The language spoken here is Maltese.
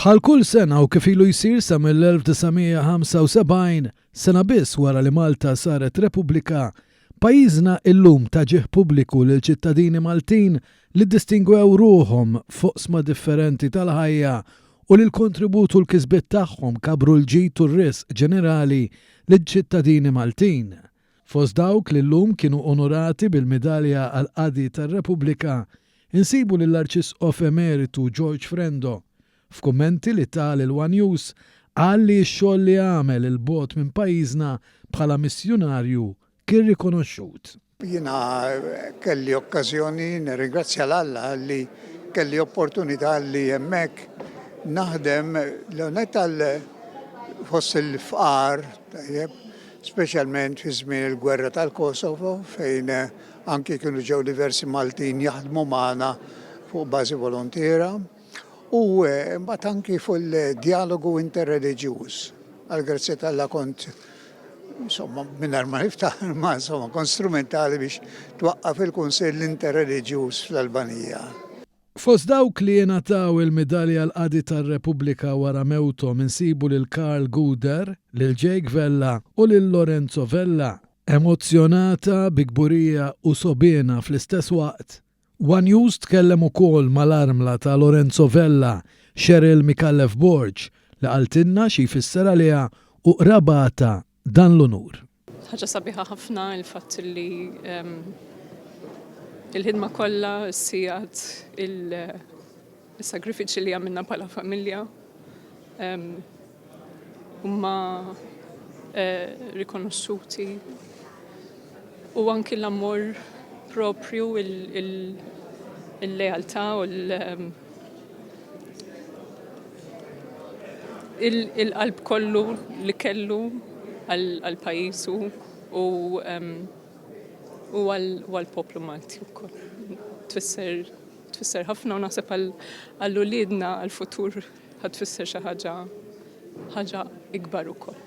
Bħal kull sena u kif ilu jsir sa mill-1975 sena biss wara li Malta saret Repubblika, pajjiżna illum ta' ġieħ pubbliku lil ċittadini Maltin li ddistingwew ruhom foqsma differenti tal-ħajja u li l-kontributu l-kisbiet tagħhom kabru l-ġid u r-risq ġenerali lill-ċittadini Maltin. Fost dawk li llum kienu onorati bil-medalja għal qadi tar-Repubblika insibu lill-Arċisqof Emeritu George Frendo. F'kummenti li tal il-One News qal li x-xogħol li għamel il-bogħod minn pajjiżna bħala missjonarju kien rikonoxxut. Jiena kelli okkażjoni nirringrazzja l-Alla li kelli opportunità li hemmhekk naħdem l-onet fost il-fqar, speċjalment fi żmien il-gwerra tal-Kosovo fejn anki kienu ġew diversi Maltin jaħdmu magħna fuq bażi volontiera. U mbagħad anki fuq il-dialogu interreliġjuż. Għall-grazzja tal-Alla kont insomma mingħajr ma niftaħ ma insomma kont strumentali biex twaqqaf il-Kunsill interreliġjuż fl-Albanija. Fost dawk li jingħataw il-medalja l-qadi tar-Repubblika wara mewthom insibu lil Karl Guder, lil Jake Vella u lil Lorenzo Vella, emozzjonata bi kburija u sobiena fl-istess waqt. One News tkellem ukoll mal-armla ta' Lorenzo Vella, Cheryl Mikallef Borġ, li qaltilna xi jfisser għaliha u qrabata dan l-unur. Ħaġa sabiħa ħafna il-fatt li il-ħidma kollha ssijat il-sagrifiċi li għamilna bħala familja huma rikonosciuti u anki l-ammor propju il-lealtà u il-qalb kollu li kellu għal-pajjiżu u għal-poplu Malti wkoll. Tfisser ħafna u naħseb għall-uliedna għall-futur ħad tfisser xi ħaġa ikbar ukoll.